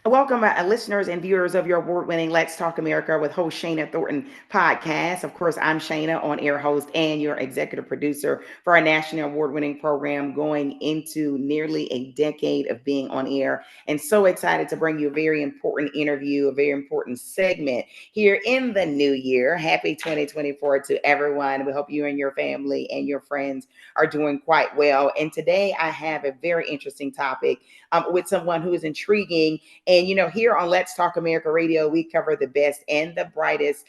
Welcome, listeners and viewers of your award-winning Let's Talk America with Host Shana Thornton podcast. Of course, I'm Shana, on-air host and your executive producer for our national award-winning program, going into nearly a decade of being on air. And so excited to bring you a very important interview, a very important segment here in the new year. Happy 2024 to everyone. We hope you and your family and your friends are doing quite well. And today I have a very interesting topic with someone who is intriguing. And, here on Let's Talk America Radio, we cover the best and the brightest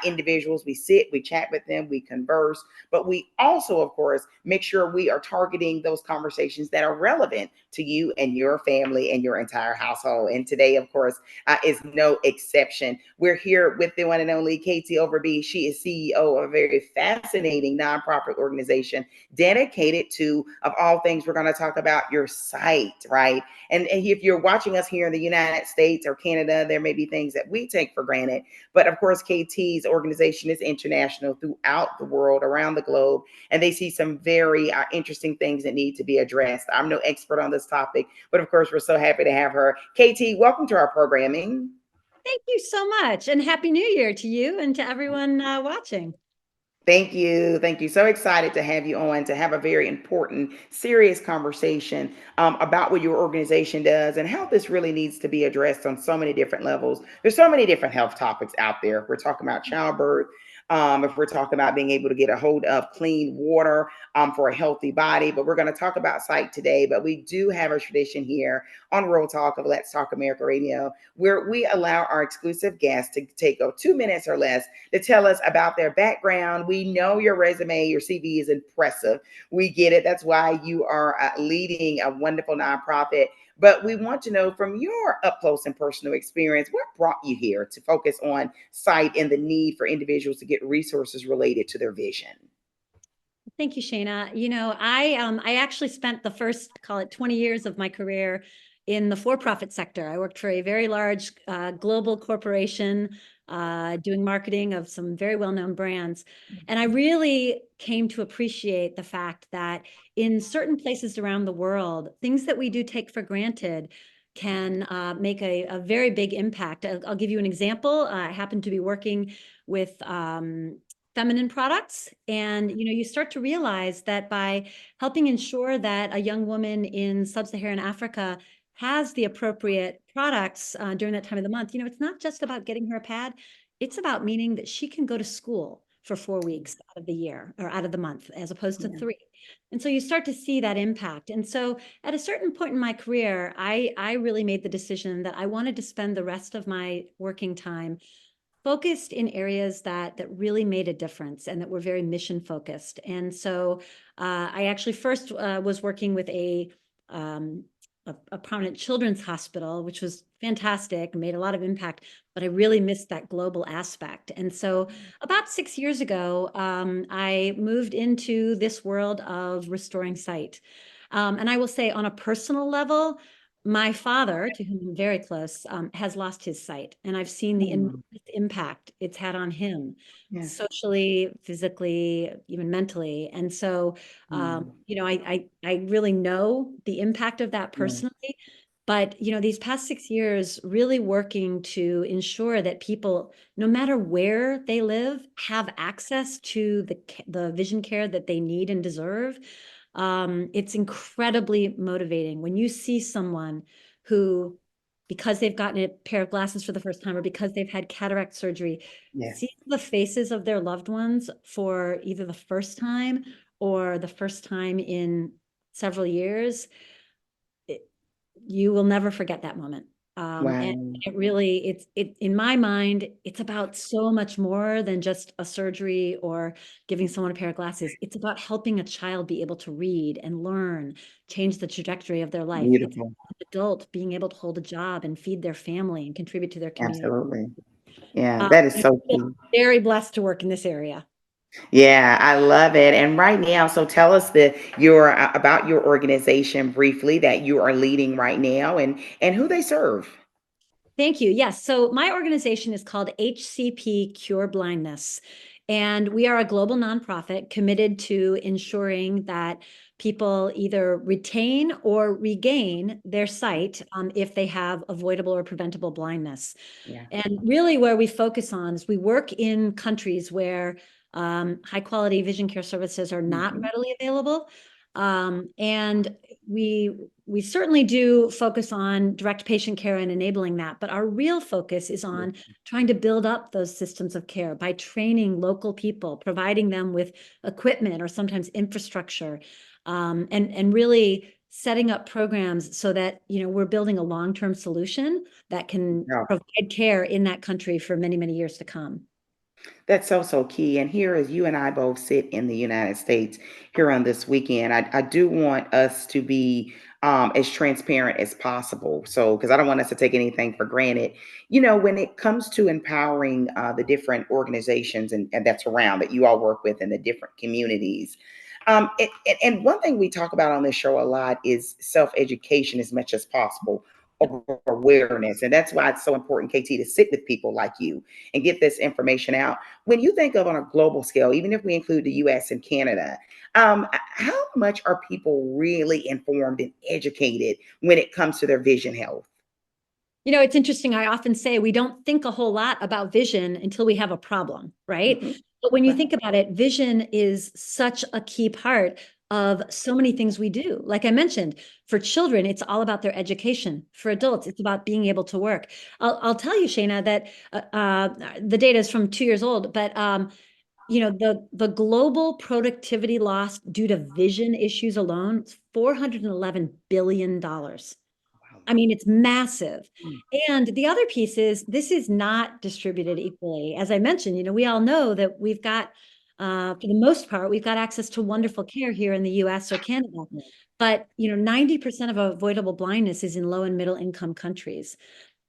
individuals. We sit, we chat with them, we converse, but we also, of course, make sure we are targeting those conversations that are relevant to you and your family and your entire household. And today, of course, is no exception. We're here with the one and only Katie Overbey. She is CEO of a very fascinating nonprofit organization dedicated to, of all things, we're going to talk about your sight, right? And if you're watching us here in the United States or Canada, there may be things that we take for granted. But of course, KT's organization is international throughout the world, around the globe, and they see some very interesting things that need to be addressed. I'm no expert on this topic, but of course, we're so happy to have her. KT, welcome to our programming. Thank you so much. And Happy New Year to you and to everyone watching. Thank you. Thank you. So excited to have you on to have a very important, serious conversation about what your organization does and how this really needs to be addressed on so many different levels. There's so many different health topics out there. We're talking about childbirth. If we're talking about being able to get a hold of clean water for a healthy body, but we're going to talk about sight today. But we do have a tradition here on Real Talk of Let's Talk America Radio where we allow our exclusive guests to take 2 minutes or less to tell us about their background. We know your resume, your CV is impressive. We get it. That's why you are leading a wonderful nonprofit. But we want to know from your up close and personal experience, what brought you here to focus on sight and the need for individuals to get resources related to their vision? Thank you, Shana. I actually spent the first, call it 20 years of my career in the for-profit sector. I worked for a very large global corporation doing marketing of some very well-known brands. And I really came to appreciate the fact that in certain places around the world, things that we do take for granted can make a very big impact. I'll give you an example. I happen to be working with feminine products. And, you start to realize that by helping ensure that a young woman in sub-Saharan Africa has the appropriate products during that time of the month, it's not just about getting her a pad. It's about meaning that she can go to school for 4 weeks out of the year or out of the month, as opposed to 3. And so you start to see that impact. And so at a certain point in my career, I really made the decision that I wanted to spend the rest of my working time focused in areas that really made a difference and that were very mission focused. And so I actually first was working with a prominent children's hospital, which was fantastic, made a lot of impact, but I really missed that global aspect. And so about 6 years ago, I moved into this world of restoring sight. And I will say on a personal level, my father, to whom I'm very close, has lost his sight, and I've seen the enormous impact it's had on him, socially, physically, even mentally. And so, I really know the impact of that personally. But these past 6 years, really working to ensure that people, no matter where they live, have access to the vision care that they need and deserve. It's incredibly motivating when you see someone who, because they've gotten a pair of glasses for the first time or because they've had cataract surgery, see the faces of their loved ones for either the first time or the first time in several years. You will never forget that moment. And it really, in my mind, it's about so much more than just a surgery or giving someone a pair of glasses. It's about helping a child be able to read and learn, change the trajectory of their life. It's Beautiful. an adult being able to hold a job and feed their family and contribute to their community. Absolutely. Yeah, that is I so feel key. very blessed to work in this area. Yeah, I love it. And right now, so tell us your about your organization briefly that you are leading right now and who they serve. Thank you. Yes. So my organization is called HCP Cureblindness. And we are a global nonprofit committed to ensuring that people either retain or regain their sight if they have avoidable or preventable blindness. Yeah. And really where we focus on is we work in countries where high quality vision care services are not Mhm. readily available. And we certainly do focus on direct patient care and enabling that, but our real focus is on trying to build up those systems of care by training local people, providing them with equipment or sometimes infrastructure, and really setting up programs so that, you know, we're building a long-term solution that can Yeah. provide care in that country for many, many years to come. That's so, so key. And here, as you and I both sit in the United States here on this weekend, I do want us to be as transparent as possible. So, because I don't want us to take anything for granted. You know, when it comes to empowering the different organizations and that's around that you all work with in the different communities. And one thing we talk about on this show a lot is self education as much as possible, over awareness. And that's why it's so important, KT, to sit with people like you and get this information out. When you think of on a global scale, even if we include the US and Canada, how much are people really informed and educated when it comes to their vision health? You know, it's interesting. I often say we don't think a whole lot about vision until we have a problem, right? Hmm. But when you Right. think about it, vision is such a key part of so many things we do. Like I mentioned, for children, it's all about their education. For adults, it's about being able to work. I'll tell you, Shana, that the data is from 2 years old, but you know, the global productivity loss due to vision issues alone is $411 billion. Wow. I mean, it's massive. Mm. And the other piece is this is not distributed equally. As I mentioned, you know, we all know that we've got, for the most part, we've got access to wonderful care here in the US or Canada. But, you know, 90% of avoidable blindness is in low and middle income countries.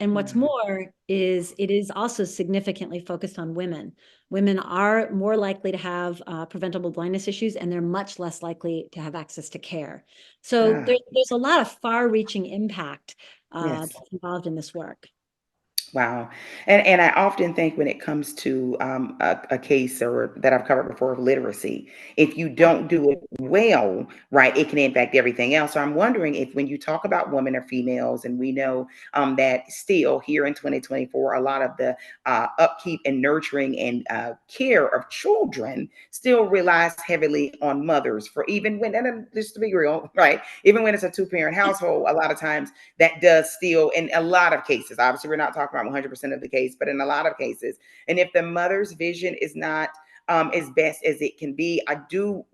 And what's Wow. more is it is also significantly focused on women. Women are more likely to have preventable blindness issues, and they're much less likely to have access to care. So Ah, there's a lot of far-reaching impact yes. that's involved in this work. Wow. And I often think when it comes to a case or that I've covered before of literacy, if you don't do it well, right, it can impact everything else. So I'm wondering if when you talk about women or females, and we know that still here in 2024, a lot of the upkeep and nurturing and care of children still relies heavily on mothers for even when, and just to be real, right, even when it's a two-parent household, a lot of times that does still, in a lot of cases, obviously we're not talking about 100% of the case, but in a lot of cases, and if the mother's vision is not as best as it can be, I do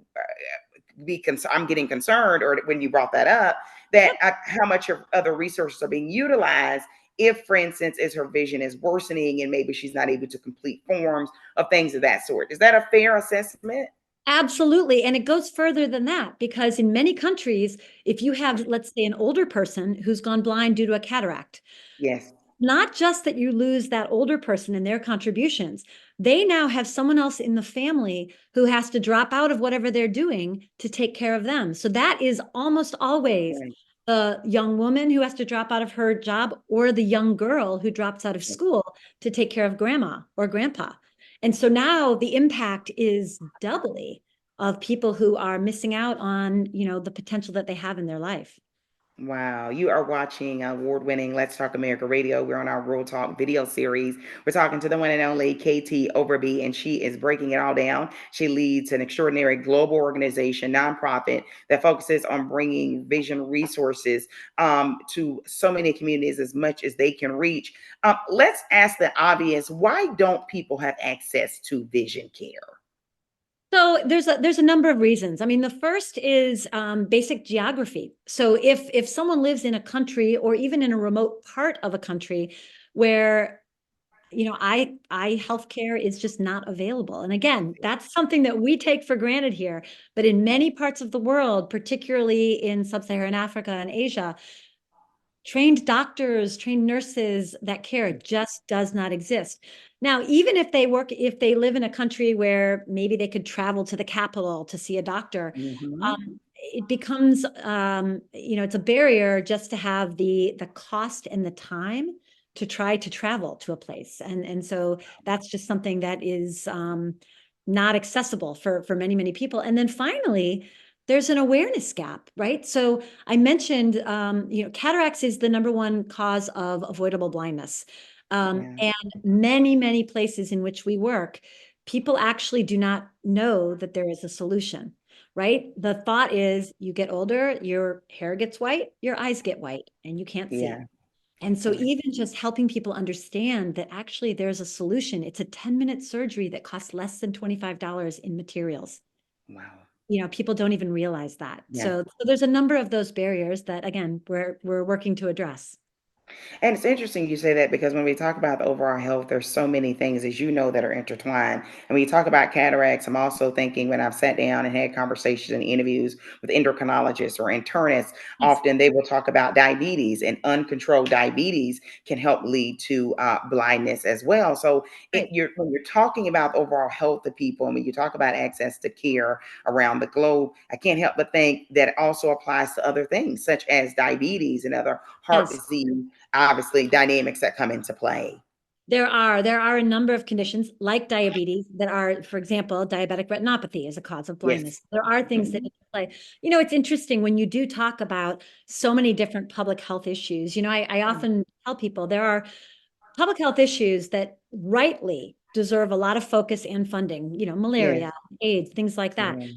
I'm getting concerned, or when you brought that up, that how much of other resources are being utilized if, for instance, as her vision is worsening and maybe she's not able to complete forms of things of that sort. Is that a fair assessment? Absolutely. And it goes further than that because in many countries, if you have, let's say, an older person who's gone blind due to a cataract, Yes. not just that you lose that older person and their contributions, they now have someone else in the family who has to drop out of whatever they're doing to take care of them. So that is almost always Right. the young woman who has to drop out of her job or the young girl who drops out of school to take care of grandma or grandpa. And so now the impact is doubly of people who are missing out on, you know, the potential that they have in their life. Wow, you are watching award-winning Let's Talk America Radio. We're on our World Talk video series. We're talking to the one and only KT Overbey, and she is breaking it all down. She leads an extraordinary global organization, nonprofit, that focuses on bringing vision resources to so many communities as much as they can reach. Let's ask the obvious: why don't people have access to vision care? So there's a number of reasons. I mean, the first is basic geography. So if someone lives in a country or even in a remote part of a country where you know eye healthcare is just not available, and again, that's something that we take for granted here. But in many parts of the world, particularly in sub-Saharan Africa and Asia, trained doctors, trained nurses, that care just does not exist. Now, even if they live in a country where maybe they could travel to the capital to see a doctor, Mhm. it becomes, you know, it's a barrier just to have the cost and the time to try to travel to a place. And so that's just something that is not accessible for many, many people. And then finally, there's an awareness gap, right? So I mentioned, cataracts is the #1 cause of avoidable blindness. Yeah. And many, many places in which we work, people actually do not know that there is a solution, right? The thought is you get older, your hair gets white, your eyes get white, and you can't see. Yeah. And so Right. even just helping people understand that actually there's a solution, it's a 10-minute surgery that costs less than $25 in materials. Wow. People don't even realize that. Yeah. So there's a number of those barriers that, again, we're working to address. And it's interesting you say that because when we talk about the overall health, there's so many things, as you know, that are intertwined. And when you talk about cataracts, I'm also thinking when I've sat down and had conversations and interviews with endocrinologists or internists, Yes, often they will talk about diabetes, and uncontrolled diabetes can help lead to blindness as well. So right. when you're talking about the overall health of people, and when you talk about access to care around the globe, I can't help but think that it also applies to other things such as diabetes and other heart Yes. disease, obviously dynamics that come into play. There are a number of conditions like diabetes that are, for example, diabetic retinopathy is a cause of Yes. blindness. There are things that Mhm. play. It's interesting when you do talk about so many different public health issues. I often tell people there are public health issues that rightly deserve a lot of focus and funding, Yes. malaria, AIDS, things like that. Yeah.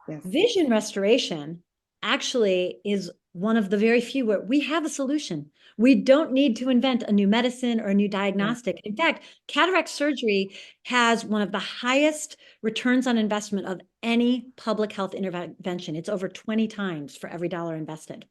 Yes. Vision restoration actually is one of the very few where we have a solution. We don't need to invent a new medicine or a new Yeah. diagnostic. In fact, cataract surgery has one of the highest returns on investment of any public health intervention. It's over 20 times for every dollar invested.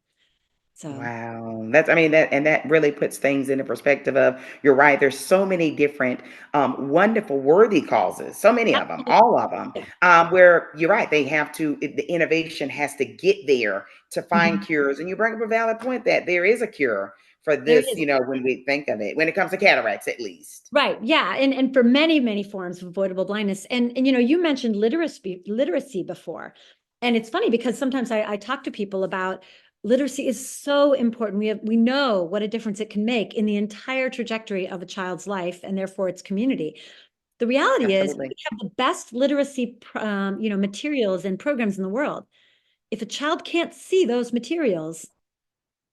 So, Wow. I mean, that really puts things into perspective of, you're right. There's so many different, wonderful, worthy causes, so many of them, absolutely. all of them, where you're right. The innovation has to get there to find Mhm. cures. And you bring up a valid point that there is a cure for There this, is. when we think of it, when it comes to cataracts, at least. Right. Yeah. And for many, many forms of avoidable blindness. And you mentioned literacy before. And it's funny because sometimes I talk to people about literacy is so important. We know what a difference it can make in the entire trajectory of a child's life and therefore its community. The reality is we Absolutely. have the best literacy materials and programs in the world. If a child can't see those materials,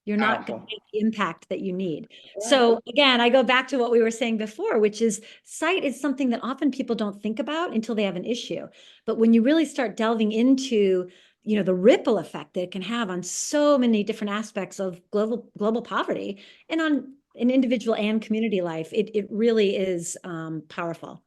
you're not going to Powerful. get the impact that you need. Right. So again, I go back to what we were saying before, which is sight is something that often people don't think about until they have an issue. But when you really start delving into, the ripple effect that it can have on so many different aspects of global poverty and on an individual and community life, it really is powerful.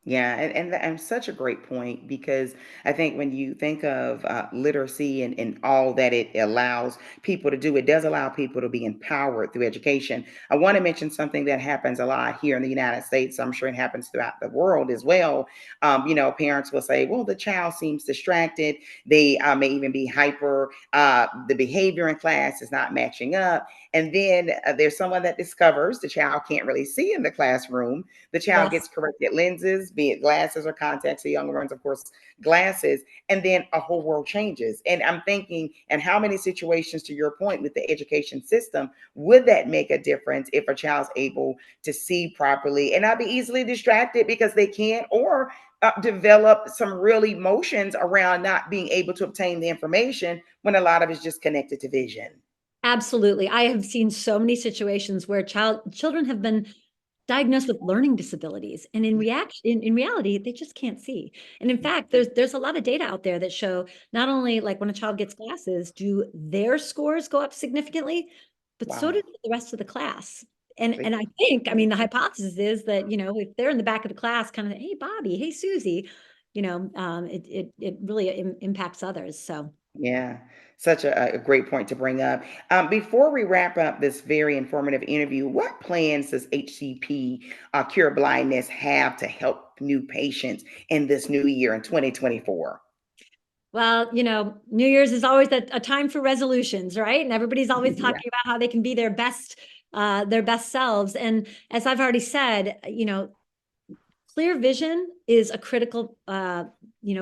Yeah, and such a great point, because I think when you think of literacy and all that it allows people to do, it does allow people to be empowered through education. I want to mention something that happens a lot here in the United States. I'm sure it happens throughout the world as well. Parents will say, well, the child seems distracted. They may even be hyper. The behavior in class is not matching up. And then there's someone that discovers the child can't really see in the classroom. The child Yes. gets corrected lenses, be it glasses or contacts. The younger ones, of course, glasses, and then a whole world changes. And I'm thinking, and how many situations, to your point, with the education system, would that make a difference if a child's able to see properly and not be easily distracted because they can't, or develop some real emotions around not being able to obtain the information when a lot of it's just connected to vision. Absolutely. I have seen so many situations where children have been diagnosed with learning disabilities, and in reality they just can't see. And in fact, there's a lot of data out there that show not only like when a child gets glasses do their scores go up significantly, but so Wow. did the rest of the class. And See? I think, I mean, the hypothesis is that, if they're in the back of the class kind of, hey Bobby, hey Susie, it really impacts others. So Yeah, such a great point to bring up. Before we wrap up this very informative interview, what plans does HCP Cure Blindness have to help new patients in this new year in 2024? well, New Year's is always a time for resolutions, right? And everybody's always Yeah. talking about how they can be their best selves. And as I've already said, clear vision is a critical,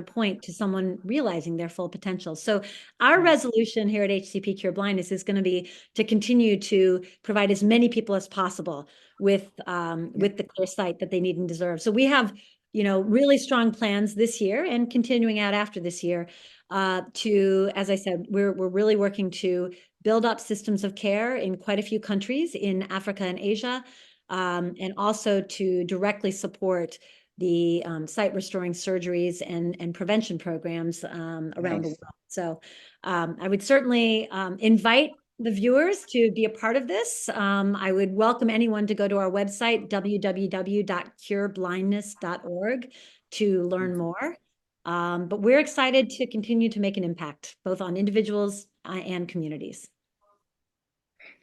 point to someone realizing their full potential. So our Yeah. resolution here at HCP Cure Blindness is going to be to continue to provide as many people as possible with Yeah. the clear sight that they need and deserve. So we have really strong plans this year and continuing out after this year to, as I said, we're really working to build up systems of care in quite a few countries in Africa and Asia, and also to directly support the sight restoring surgeries and prevention programs around the world. So I would certainly invite the viewers to be a part of this. I would welcome anyone to go to our website, www.cureblindness.org, to learn more. But we're excited to continue to make an impact, both on individuals and communities.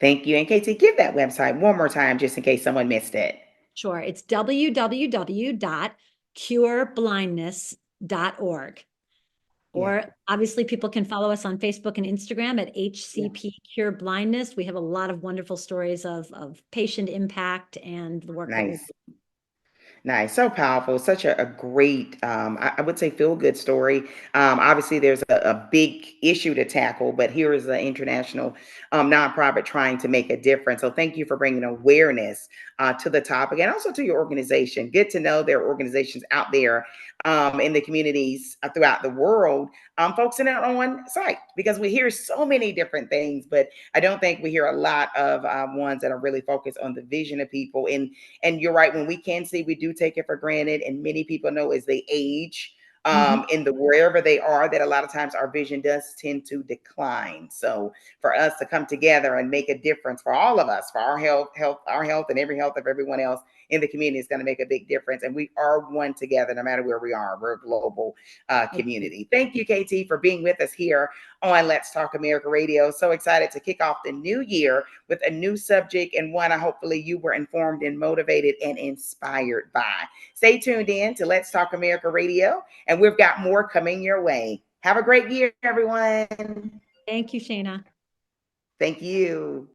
Thank you. And Katie, give that website one more time, just in case someone missed it. Sure. It's www.cureblindness.org. Or obviously people can follow us on Facebook and Instagram at HCP Cureblindness. We have a lot of wonderful stories of patient impact and the work that we do. Nice. So powerful. Such a great, I would say, feel good story. Obviously, there's a big issue to tackle, but here is an international nonprofit trying to make a difference. So thank you for bringing awareness to the topic and also to your organization. Good to know there are organizations out there in the communities throughout the world focusing on sight, because we hear so many different things, but I don't think we hear a lot of ones that are really focused on the vision of people. And you're right, when we can see, we do take it for granted. And many people know as they age in the wherever they are, that a lot of times our vision does tend to decline. So for us to come together and make a difference for all of us, for our our health and every health of everyone else in the community is going to make a big difference. And we are one together, no matter where we are. We're a global community. Thank you, KT, for being with us here on Let's Talk America Radio. So excited to kick off the new year with a new subject, and one I hopefully you were informed and motivated and inspired by. Stay tuned in to Let's Talk America Radio, and we've got more coming your way. Have a great year, everyone. Thank you, Shana. Thank you.